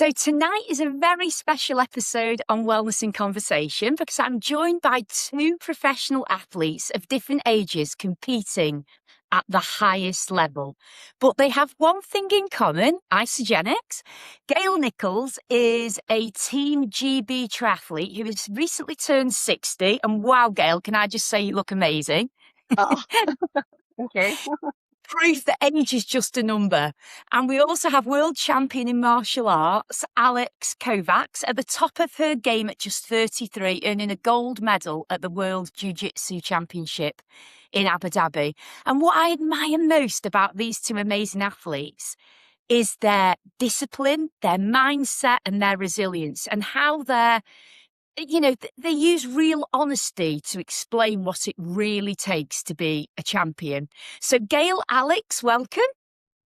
So tonight is a very special episode on Wellness in Conversation because I'm joined by two professional athletes of different ages competing at the highest level. But they have one thing in common, isogenics. Gail Nicholls is a Team GB triathlete who has recently turned 60. And wow, Gail, can I just say you look amazing? Oh, okay. Proof that age is just a number. And we also have world champion in martial arts, Alex Kovacs, at the top of her game at just 33, earning a gold medal at the World Jiu-Jitsu Championship in Abu Dhabi. And what I admire most about these two amazing athletes is their discipline, their mindset, and their resilience, and how they use real honesty to explain what it really takes to be a champion. So Gail, Alex, welcome.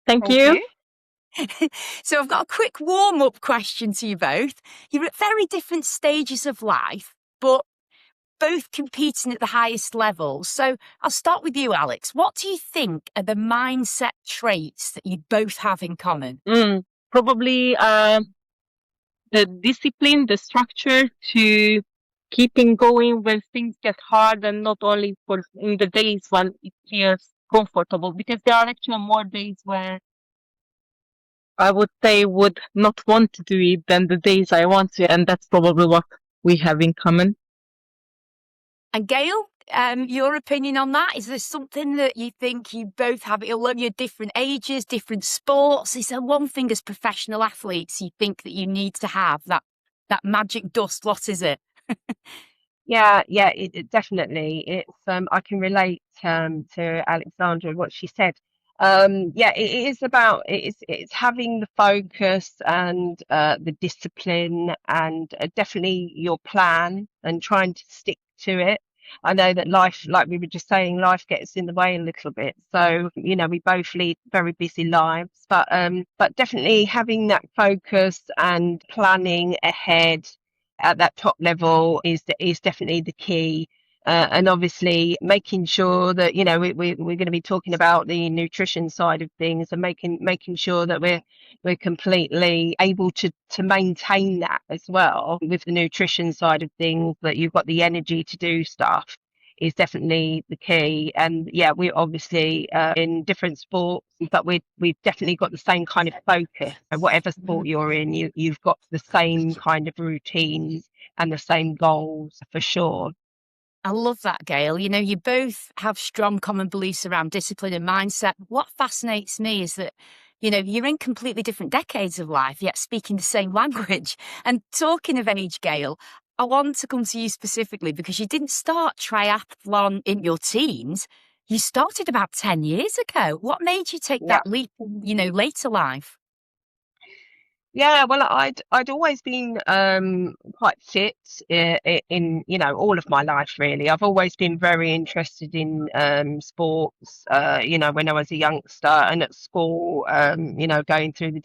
Thank you. So I've got a quick warm-up question to you both. You're at very different stages of life, but both competing at the highest level. So I'll start with you, Alex. What do you think are the mindset traits that you both have in common? Probably the discipline, the structure to keeping going when things get hard, and not only for in the days when it feels comfortable, because there are actually more days where I would say would not want to do it than the days I want to, and that's probably what we have in common. And Gail, your opinion on that? Is there something that you think you both have? You're different ages, different sports. Is there one thing as professional athletes you think that you need to have, that magic dust? What is it? Yeah, it definitely. It's I can relate to Alexandra what she said. Yeah, it is about it's having the focus and the discipline and definitely your plan and trying to stick to it. I know that life, like we were just saying, life gets in the way a little bit. So, we both lead very busy lives, but definitely having that focus and planning ahead at that top level is definitely the key. And obviously making sure that we're going to be talking about the nutrition side of things, and making sure that we're completely able to maintain that as well with the nutrition side of things, that you've got the energy to do stuff is definitely the key. And yeah, we're obviously in different sports, but we've definitely got the same kind of focus. Whatever sport you're in, you've got the same kind of routines and the same goals for sure. I love that, Gail. You both have strong common beliefs around discipline and mindset. What fascinates me is that, you're in completely different decades of life, yet speaking the same language. And talking of age, Gail, I want to come to you specifically because you didn't start triathlon in your teens. You started about 10 years ago. What made you take that leap, later life? Yeah, well, I'd always been quite fit in all of my life really. I've always been very interested in sports. When I was a youngster and at school, going through the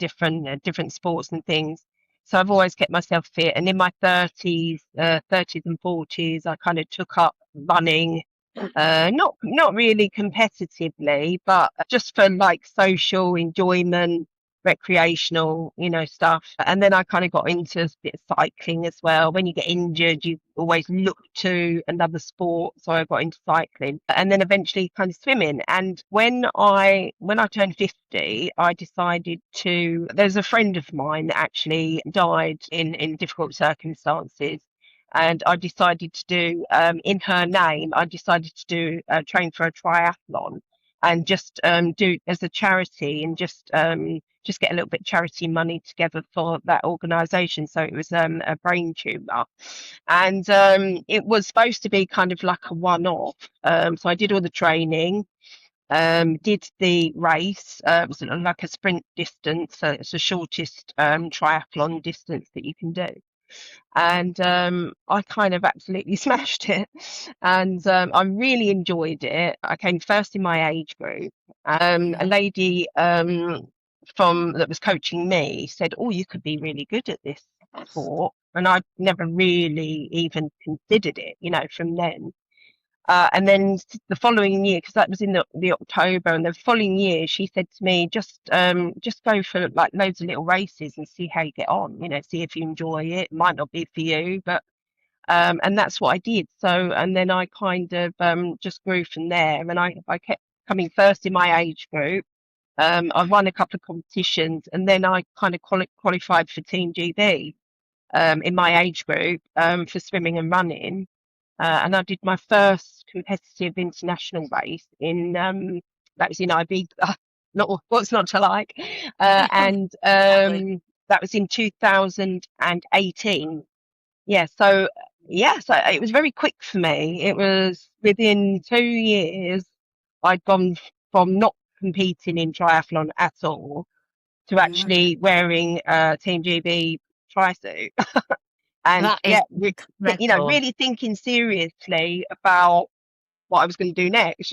different sports and things. So I've always kept myself fit. And in my 30s and 40s, I kind of took up running. Not really competitively, but just for like social enjoyment, recreational, stuff. And then I kind of got into a bit of cycling as well. When you get injured, you always look to another sport. So I got into cycling, and then eventually kind of swimming. And when I turned 50, I decided to. There's a friend of mine that actually died in difficult circumstances. And I decided to do, in her name, I decided to do train for a triathlon, and just do as a charity, and just get a little bit of charity money together for that organisation. So it was a brain tumour, and it was supposed to be kind of like a one-off. So I did all the training, did the race. It was like a sprint distance, so it's the shortest triathlon distance that you can do. And I kind of absolutely smashed it, and I really enjoyed it. I came first in my age group. A lady from that was coaching me said, "Oh, you could be really good at this sport," and I'd never really even considered it, from then. And then the following year, because that was in the October, and the following year, she said to me, just go for like loads of little races and see how you get on. You know, see if you enjoy it. It might not be for you, but and that's what I did. So, and then I kind of just grew from there, and I kept coming first in my age group. I won a couple of competitions, and then I kind of qualified for Team GB in my age group for swimming and running. And I did my first competitive international race in that was in Ibiza, not what's not to like, and Exactly. that was in 2018. So it was very quick for me. It was within 2 years I'd gone from not competing in triathlon at all to Mm, actually wearing a Team GB tri suit. And that is incredible. really thinking seriously about what I was going to do next.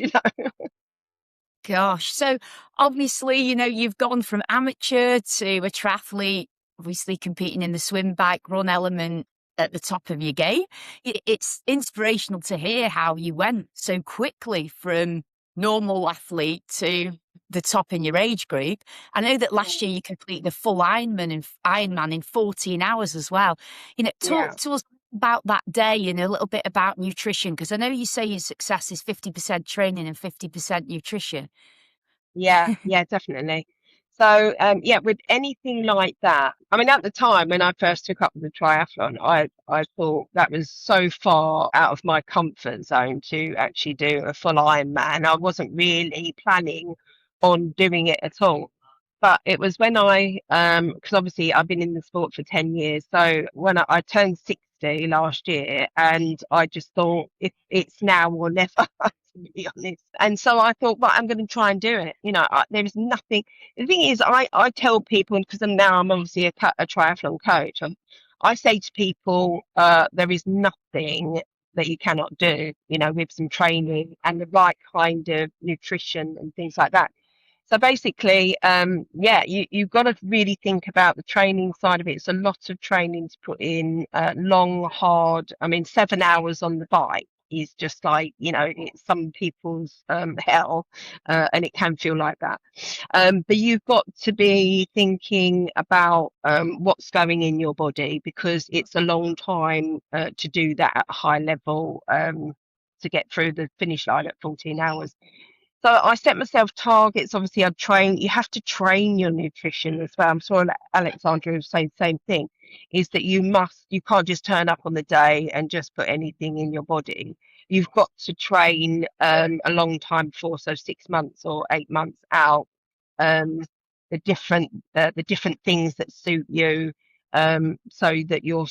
Gosh. So obviously, you've gone from amateur to a triathlete, obviously competing in the swim, bike, run element at the top of your game. It's inspirational to hear how you went so quickly from normal athlete to the top in your age group. I know that last year you completed the full Ironman in 14 hours as well. Yeah. Talk to us about that day and a little bit about nutrition, because I know you say your success is 50% training and 50% nutrition. Yeah, definitely. So, with anything like that, I mean, at the time when I first took up the triathlon, I thought that was so far out of my comfort zone to actually do a full Ironman. I wasn't really planning on doing it at all. But it was when because obviously I've been in the sport for 10 years. So when I turned 60 last year, and I just thought, if it's now or never, to be honest. And so I thought, well, I'm going to try and do it. There is nothing. The thing is, I tell people, because I'm obviously a triathlon coach, I say to people, there is nothing that you cannot do, with some training and the right kind of nutrition and things like that. So basically, you've got to really think about the training side of it. It's a lot of training to put in, long, hard. I mean, 7 hours on the bike is just like, it's some people's hell, and it can feel like that. But you've got to be thinking about what's going in your body, because it's a long time to do that at a high level, to get through the finish line at 14 hours. So I set myself targets. Obviously, you have to train your nutrition as well. I'm sure Alexandra was saying the same thing, is that you can't just turn up on the day and just put anything in your body. You've got to train a long time before, so 6 months or 8 months out, um, the different things that suit you, so that your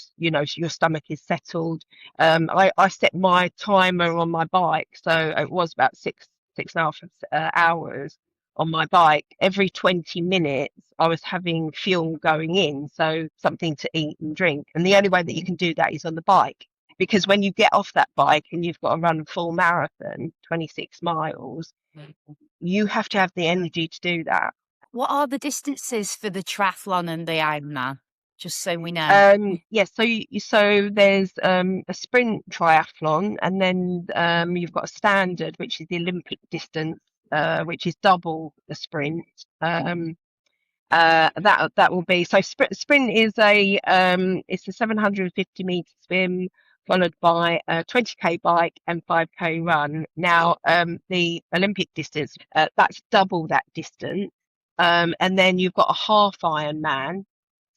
stomach is settled. I set my timer on my bike, so it was about 6.5 hours on my bike. Every 20 minutes, I was having fuel going in, so something to eat and drink. And the only way that you can do that is on the bike, because when you get off that bike and you've got to run a full marathon, 26 miles, you have to have the energy to do that. What are the distances for the triathlon and the Ironman? Just so we know. Yes, so there's a sprint triathlon, and then you've got a standard, which is the Olympic distance, which is double the sprint. That will be, so sprint is it's a 750-meter swim, followed by a 20k bike and 5k run. Now, the Olympic distance, that's double that distance. And then you've got a half Ironman,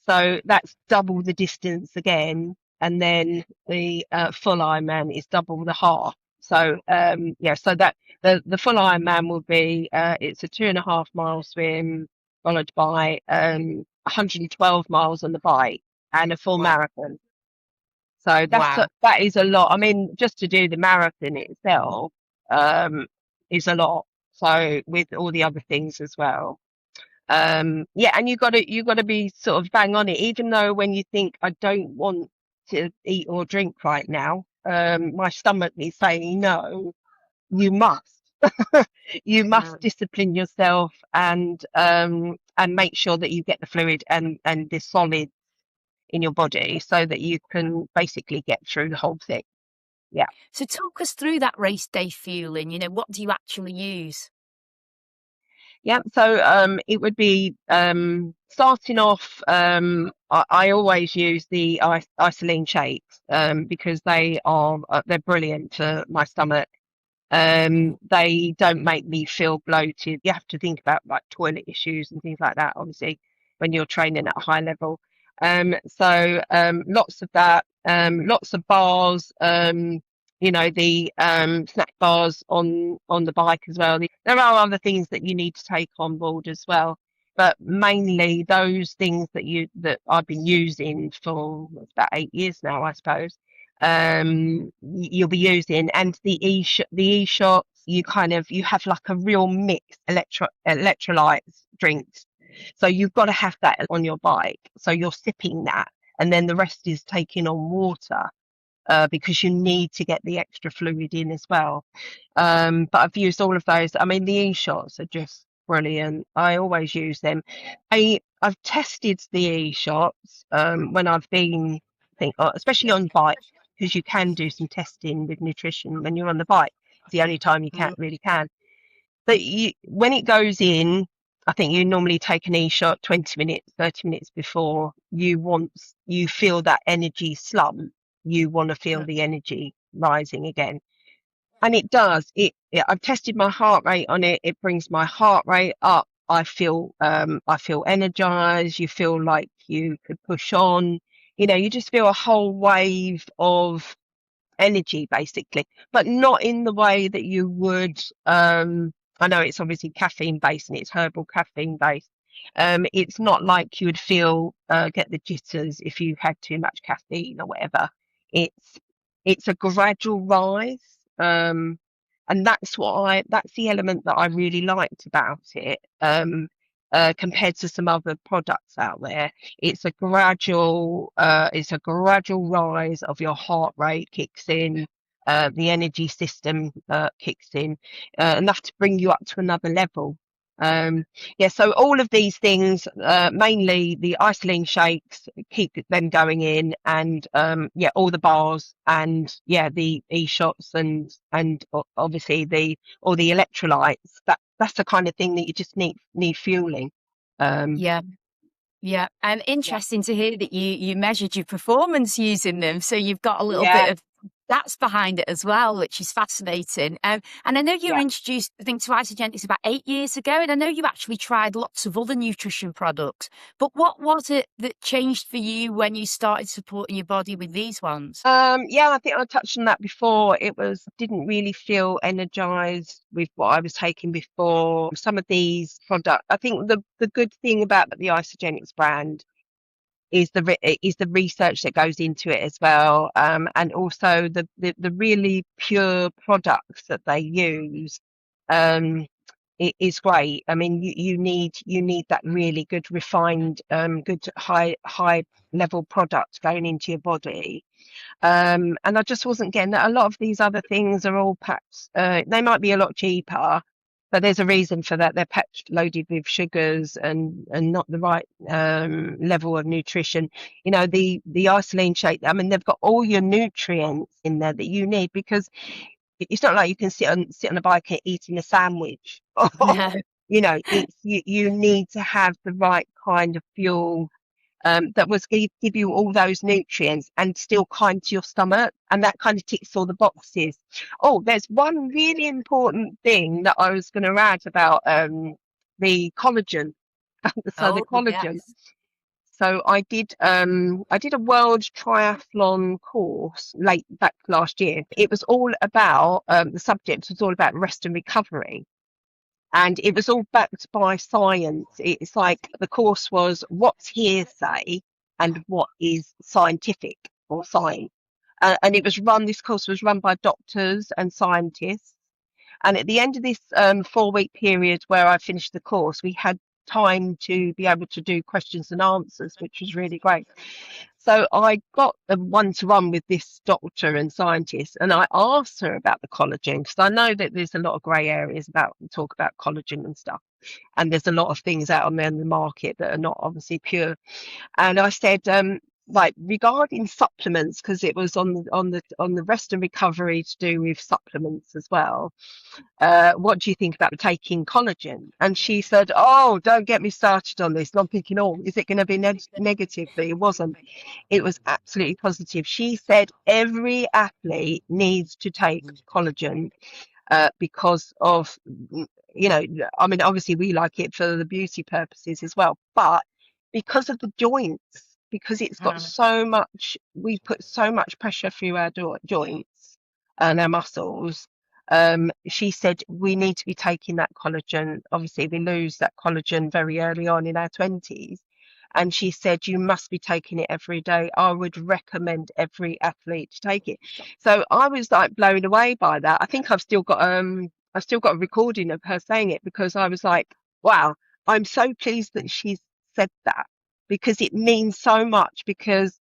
so that's double the distance again, and then the full Ironman is double the half. So so that the full Ironman will be, it's a 2.5 mile swim, followed by 112 miles on the bike, and a full Wow. marathon. So Wow. that is a lot. I mean, just to do the marathon itself is a lot. So with all the other things as well. And you got to be sort of bang on it, even though when you think, I don't want to eat or drink right now, my stomach is saying no, you must. You Yeah. must discipline yourself, and make sure that you get the fluid and the solid in your body, so that you can basically get through the whole thing. Yeah. So talk us through that race day fueling. What do you actually use? Yeah, so it would be starting off. I always use the isoline shakes because they're brilliant for my stomach. They don't make me feel bloated. You have to think about like toilet issues and things like that, obviously, when you're training at a high level. So lots of that, lots of bars, the snack bars on the bike as well. There are other things that you need to take on board as well, but mainly those things that I've been using for about 8 years now, I suppose. You'll be using, and the e-shots, you have like a real mixed electrolytes drinks, so you've got to have that on your bike, so you're sipping that, and then the rest is taking on water, because you need to get the extra fluid in as well. But I've used all of those. I mean, the e-shots are just brilliant. I always use them. I've tested the e-shots when I've been, especially on bike, because you can do some testing with nutrition when you're on the bike. It's the only time you can't really can. But when it goes in, I think you normally take an e-shot 20 minutes, 30 minutes before you feel that energy slump. You want to feel the energy rising again. And it does. I've tested my heart rate on it. It brings my heart rate up. I feel energized. You feel like you could push on. You just feel a whole wave of energy, basically, but not in the way that you would. I know it's obviously caffeine based and it's herbal caffeine based. It's not like you would feel get the jitters if you had too much caffeine or whatever. It's a gradual rise, and that's the element that I really liked about it. Compared to some other products out there, it's a gradual rise of your heart rate kicks in, the energy system kicks in, enough to bring you up to another level. Yeah, so all of these things, mainly the isoline shakes, keep them going in, and all the bars, and the e-shots, and obviously all the electrolytes. That's the kind of thing that you just need fueling. Yeah. Yeah, and Yeah, interesting to hear that you measured your performance using them. So you've got a little bit yeah, of that's behind it as well, which is fascinating. And I know you were yeah. introduced, I think, to Isogenics about 8 years ago, and I know you actually tried lots of other nutrition products. But what was it that changed for you when you started supporting your body with these ones? Yeah, I think I touched on that before. Didn't really feel energized with what I was taking before. Some of these products, I think the good thing about the Isogenics brand is the research that goes into it as well, and also the really pure products that they use. It is great. I mean, you need that really good refined, good high level product going into your body. And I just wasn't getting that. A lot of these other things are all packed. They might be a lot cheaper, but there's a reason for that. They're packed loaded with sugars and not the right level of nutrition. The isoline shake. I mean, they've got all your nutrients in there that you need, because it's not like you can sit on a bike and eating a sandwich. No. You need to have the right kind of fuel, that was going to give you all those nutrients and still kind to your stomach. And that kind of ticks all the boxes. Oh, there's one really important thing that I was going to add about the collagen. So the Oh, collagen. yes. So I did a world triathlon course late back last year. It was all about, the subject was all about rest and recovery, and it was all backed by science. It's like the course was what's hearsay and what is scientific or science. And this course was run by doctors and scientists. And at the end of this 4-week period where I finished the course, we had time to be able to do questions and answers, which was really great. So I got a one-to-one with this doctor and scientist, and I asked her about the collagen, because I know that there's a lot of grey areas about talk about collagen and stuff, and there's a lot of things out on there in the market that are not obviously pure. And I said, like regarding supplements, because it was on the rest and recovery to do with supplements as well. What do you think about taking collagen? And she said, oh, don't get me started on this. And I'm thinking, oh, is it going to be negative? But it wasn't. It was absolutely positive. She said every athlete needs to take collagen because of, I mean, obviously we like it for the beauty purposes as well, but because of the joints, because it's got so much, we put so much pressure through our joints and our muscles. She said we need to be taking that collagen. Obviously, we lose that collagen very early on in our 20s. And she said you must be taking it every day. I would recommend every athlete to take it. So I was like blown away by that. I think I've still got a recording of her saying it, because I was like, wow, I'm so pleased that she's said that, because it means so much, because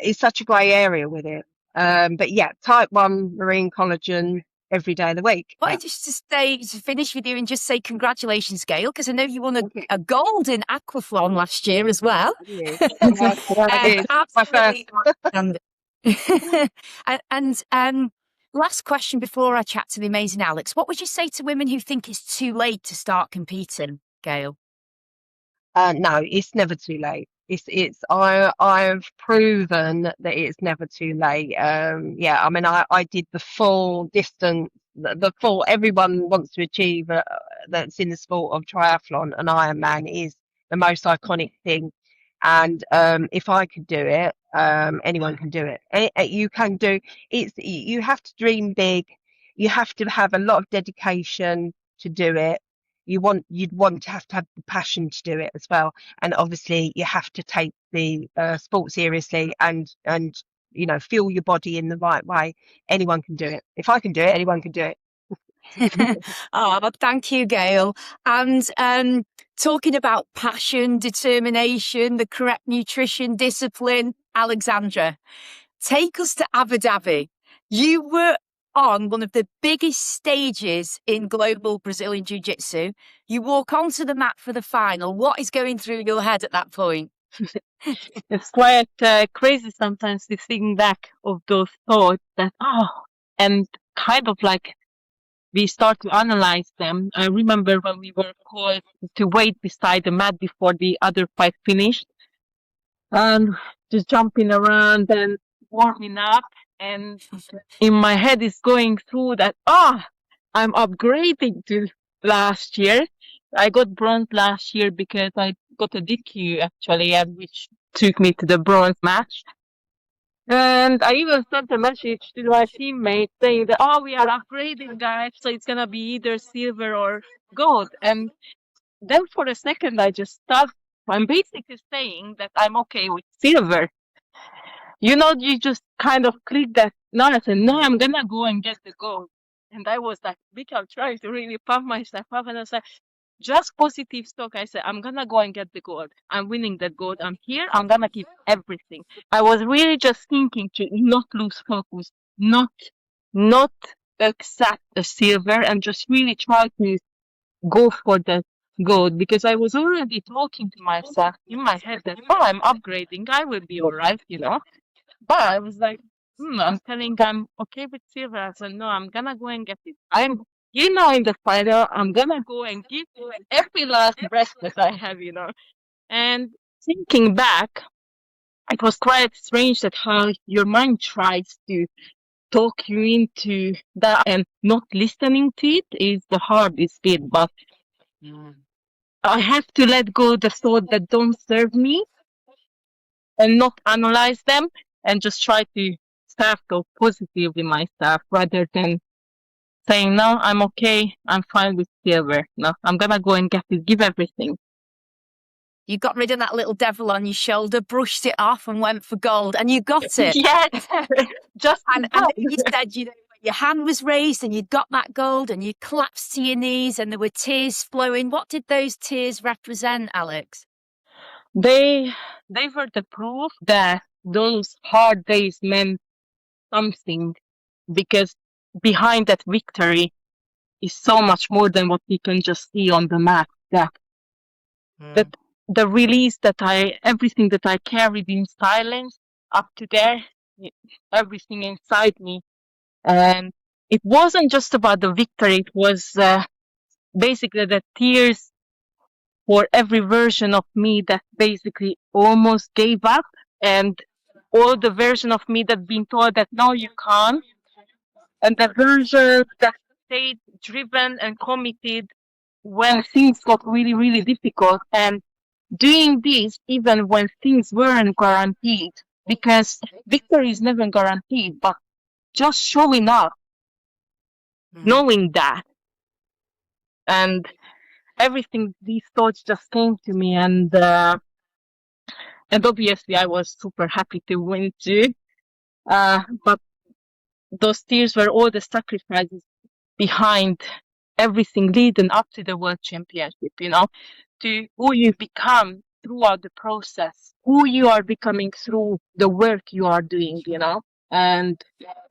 it's such a grey area with it. But yeah, type 1 marine collagen every day of the week. But I just to finish with you and just say congratulations, Gail, because I know you won a gold in aquathlon last year as well. Absolutely. and last question before I chat to the amazing Alex, what would you say to women who think it's too late to start competing, Gail? No, it's never too late. I've proven that it's never too late. Yeah, I mean, I did the full distance, the full, everyone wants to achieve that's in the sport of triathlon, and Ironman is the most iconic thing. And if I could do it, anyone can do it. You can do it's. You have to dream big. You have to have a lot of dedication to do it. You'd want to have the passion to do it as well, and obviously you have to take the sport seriously and fuel your body in the right way. Anyone can do it. If I can do it, anyone can do it. Oh, thank you, Gail. And talking about passion, determination, the correct nutrition, discipline, Alexandra, take us to Abu Dhabi. You were on one of the biggest stages in global Brazilian Jiu-Jitsu. You walk onto the mat for the final. What is going through your head at that point? It's quite crazy sometimes to think back of those thoughts and kind of like we start to analyze them. I remember when we were called to wait beside the mat before the other fight finished, and just jumping around and warming up, and in my head is going through that, I'm upgrading to last year. I got bronze last year because I got a DQ actually, and which took me to the bronze match. And I even sent a message to my teammates saying that, we are upgrading, guys, so it's gonna be either silver or gold. And then for a second, I just stopped. I'm basically saying that I'm okay with silver. You just kind of click that. No, I said, no, I'm gonna go and get the gold. And I was like, I'm trying to really pump myself up. And I said, just positive talk. I said, I'm gonna go and get the gold. I'm winning that gold. I'm here. I'm gonna give everything. I was really just thinking to not lose focus, not accept the silver, and just really try to go for the gold, because I was already talking to myself in my head that, I'm upgrading. I will be all right, But I was like, I'm telling I'm okay with silver. I said, no, I'm gonna go and get it. In the final, I'm gonna go and give every last breath that I have, And thinking back, it was quite strange that how your mind tries to talk you into that, and not listening to it is the hardest bit. But I have to let go the thoughts that don't serve me and not analyze them, and just try to self-talk positively myself, rather than saying, no, I'm okay, I'm fine with silver. No, I'm gonna go and get it, give everything. You got rid of that little devil on your shoulder, brushed it off, and went for gold, and you got it. Yes, just and you said, your hand was raised and you got that gold, and you collapsed to your knees, and there were tears flowing. What did those tears represent, Alex? They were the proof that those hard days meant something, because behind that victory is so much more than what we can just see on the mat. That the release everything that I carried in silence up to there, everything inside me. And it wasn't just about the victory, it was basically the tears for every version of me that basically almost gave up, and all the version of me that been told that no, you can't, and the version that stayed driven and committed when things got really, really difficult, and doing this even when things weren't guaranteed, because victory is never guaranteed, but just showing up, knowing that, and everything, these thoughts just came to me, and obviously I was super happy to win too. But those tears were all the sacrifices behind everything leading up to the World Championship, to who you become throughout the process, who you are becoming through the work you are doing, and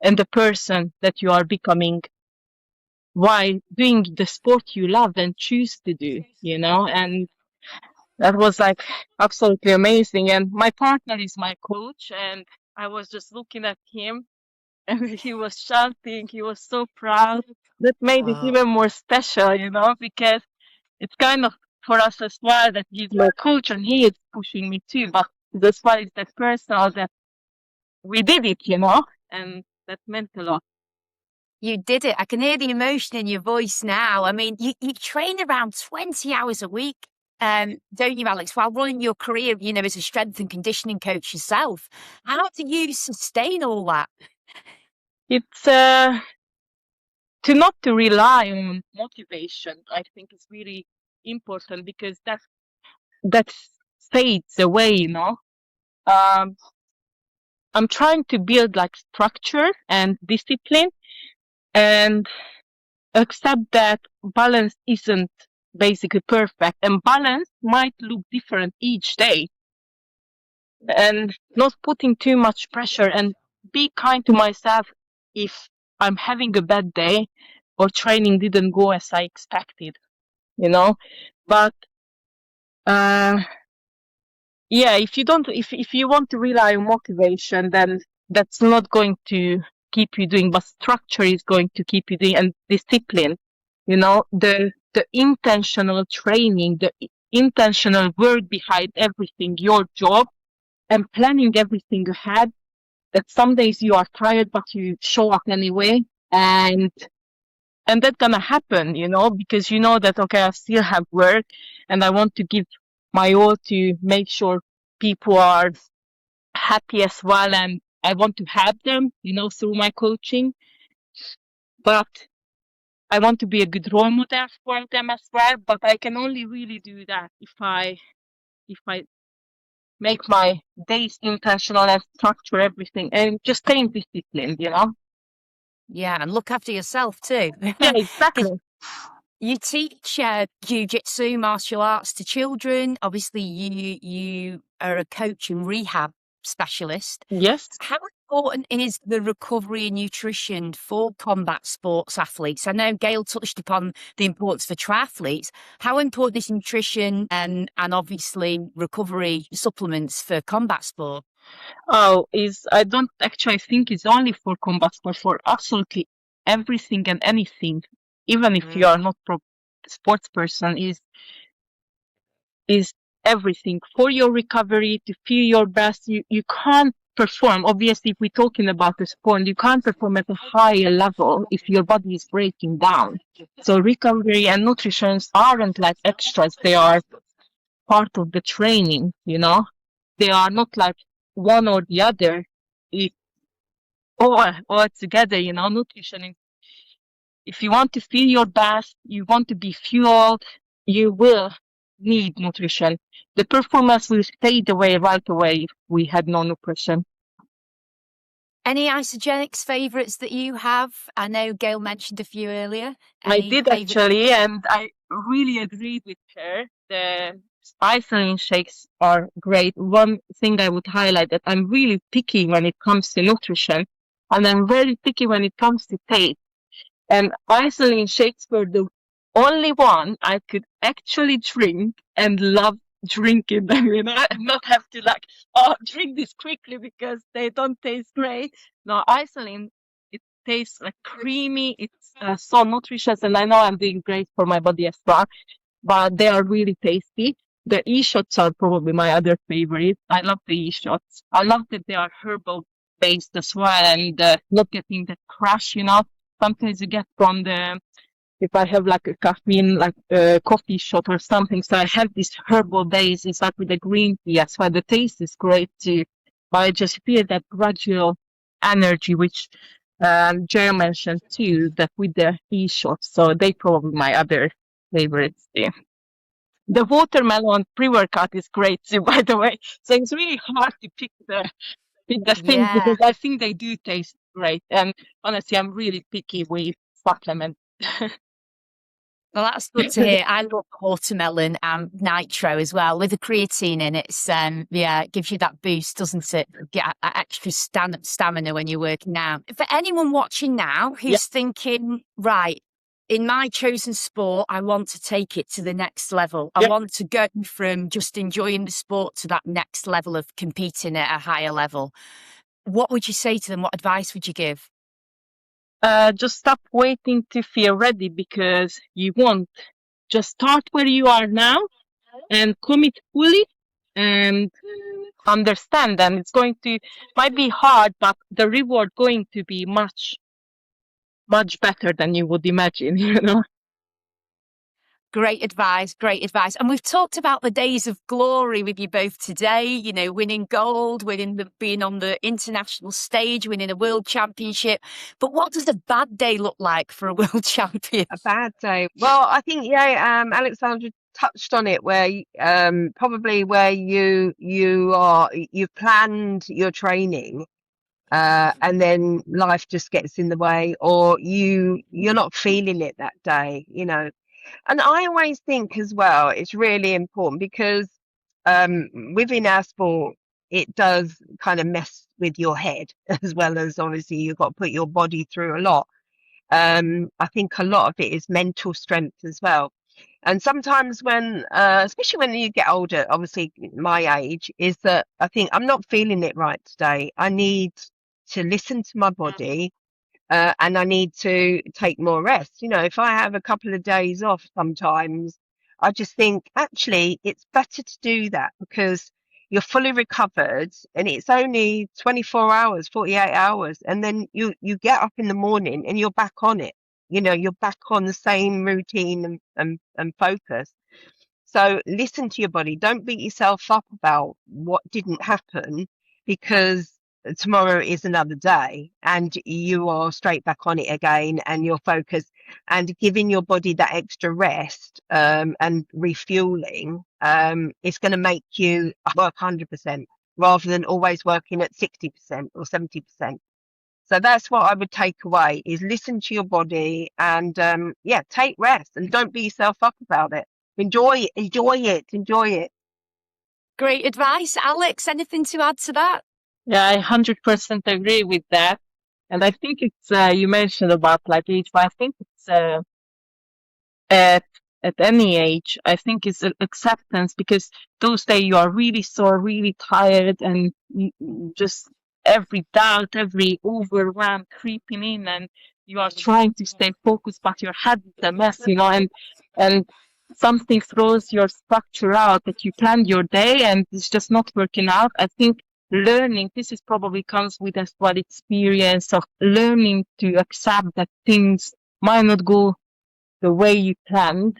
the person that you are becoming while doing the sport you love and choose to do, and that was like absolutely amazing. And my partner is my coach, and I was just looking at him and he was shouting, he was so proud. That made it even more special, because it's kind of for us as well that he's my coach and he is pushing me too, but as well it's that personal that we did it, and that meant a lot. You did it. I can hear the emotion in your voice now. I mean, you train around 20 hours a week, don't you, Alex, while running your career, as a strength and conditioning coach yourself. How do you sustain all that? It's to not to rely on motivation, I think is really important, because that fades away, I'm trying to build like structure and discipline, and accept that balance isn't basically perfect, and balance might look different each day, and not putting too much pressure, and be kind to myself if I'm having a bad day or training didn't go as I expected, but if you want to rely on motivation, then that's not going to keep you doing, but structure is going to keep you doing, and discipline, the intentional training, the intentional work behind everything, your job, and planning everything ahead, that some days you are tired but you show up anyway, and that's gonna happen, because that, okay, I still have work and I want to give my all to make sure people are happy as well, and I want to help them, through my coaching, but I want to be a good role model for them as well. But I can only really do that if I make my days intentional and structure everything and just staying disciplined, Yeah, and look after yourself too. Yeah, exactly. You teach jiu-jitsu, martial arts to children. Obviously, you are a coach and rehab specialist. Yes. How important is the recovery and nutrition for combat sports athletes? I know Gail touched upon the importance for triathletes. How important is nutrition and obviously recovery supplements for combat sport? I don't actually think it's only for combat sport, for absolutely everything and anything, even if you are not pro sports person, is everything for your recovery, to feel your best. You can't perform, obviously, if we're talking about the sport, you can't perform at a higher level if your body is breaking down. So recovery and nutrition aren't like extras, they are part of the training, they are not like one or the other, all together, nutrition. If you want to feel your best, you want to be fueled, you will need nutrition. The performance will fade away right away if we had no nutrition. Any isogenics favourites that you have? I know Gail mentioned a few earlier. I did actually, and I really agreed with her. The isolin shakes are great. One thing I would highlight that I'm really picky when it comes to nutrition, and I'm very picky when it comes to taste. And isolin shakes were the only one I could actually drink and love drinking them, and not have to drink this quickly because they don't taste great. No, Iceland, it tastes like creamy. It's so nutritious, and I know I'm doing great for my body as well. But they are really tasty. The e-shots are probably my other favorite. I love the e-shots. I love that they are herbal based as well, and not getting that crash. Sometimes you get from the if I have like a caffeine, like a coffee shot or something. So I have this herbal base. It's like with the green tea as well. The taste is great too. But I just feel that gradual energy, which Joe mentioned too, that with the e-shots. So they probably my other favorites too. The watermelon pre-workout is great too, by the way. So it's really hard to pick the things Yeah. because I think they do taste great. And honestly, I'm really picky with supplements. Well, that's good to hear. I love watermelon and nitro as well. With the creatine in it, it gives you that boost, doesn't it? Get extra stamina when you're working out. For anyone watching now who's thinking, right, in my chosen sport, I want to take it to the next level. I want to go from just enjoying the sport to that next level of competing at a higher level. What would you say to them? What advice would you give? Just stop waiting to feel ready because you won't. Just start where you are now and commit fully and understand. And it's might be hard, but the reward going to be much, much better than you would imagine. Great advice, great advice. And we've talked about the days of glory with you both today, winning gold, being on the international stage, winning a world championship. But what does a bad day look like for a world champion? A bad day. Well, I think, Alexandra touched on it where probably where you've planned your training, and then life just gets in the way, or you're not feeling it that day. And I always think as well, it's really important because within our sport, it does kind of mess with your head as well as obviously you've got to put your body through a lot. I think a lot of it is mental strength as well. And sometimes especially when you get older, obviously my age, is that I think I'm not feeling it right today. I need to listen to my body, and I need to take more rest. If I have a couple of days off sometimes, I just think actually it's better to do that because you're fully recovered and it's only 24 hours, 48 hours. And then you get up in the morning and you're back on it. You're back on the same routine and focus. So listen to your body. Don't beat yourself up about what didn't happen because tomorrow is another day and you are straight back on it again and you're focused and giving your body that extra rest and refueling is going to make you work 100% rather than always working at 60% or 70%. So that's what I would take away is listen to your body and take rest and don't beat yourself up about it. Enjoy it. Great advice. Alex, anything to add to that? Yeah, I 100% agree with that. And I think it's, you mentioned about like age, but I think it's at any age, I think it's acceptance because those days you are really sore, really tired, and just every doubt, every overwhelm creeping in, and you are trying to stay focused, but your head is a mess, and something throws your structure out that you planned your day and it's just not working out. I think learning, this is probably comes with as well experience of learning to accept that things might not go the way you planned,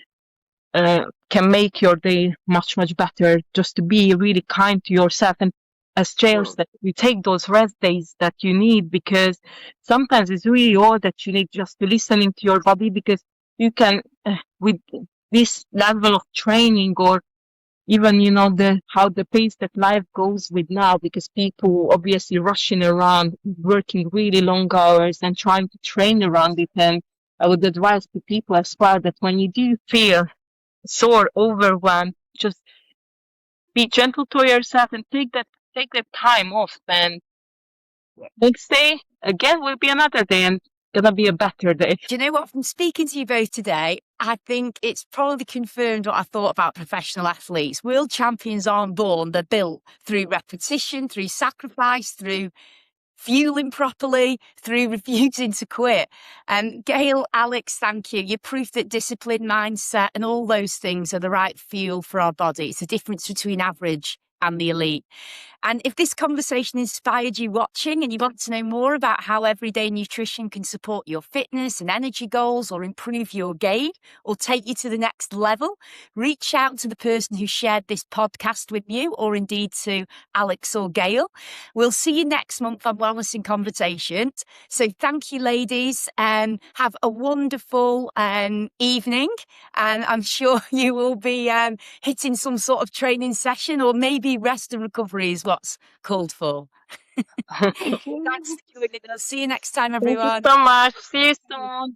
can make your day much, much better. Just to be really kind to yourself. And as trainers, that you take those rest days that you need because sometimes it's really all that you need just to listening to your body because you can, with this level of training or even, how the pace that life goes with now, because people obviously rushing around, working really long hours and trying to train around it. And I would advise to people as well that when you do feel sore, overwhelmed, just be gentle to yourself and take that time off. And next day again will be another day, and gonna be a better day. Do you know what? From speaking to you both today, I think it's probably confirmed what I thought about professional athletes. World champions aren't born, they're built through repetition, through sacrifice, through fueling properly, through refusing to quit. Gail, Alex, thank you. You're proof that discipline, mindset, and all those things are the right fuel for our body. It's the difference between average and the elite. And if this conversation inspired you watching and you want to know more about how everyday nutrition can support your fitness and energy goals or improve your game or take you to the next level, reach out to the person who shared this podcast with you or indeed to Alex or Gail. We'll see you next month on Wellness in Conversations. So thank you, ladies, and have a wonderful evening. And I'm sure you will be hitting some sort of training session, or maybe rest and recovery is what's called for. Thanks for joining us. See you next time, everyone. Thank you so much. See you soon.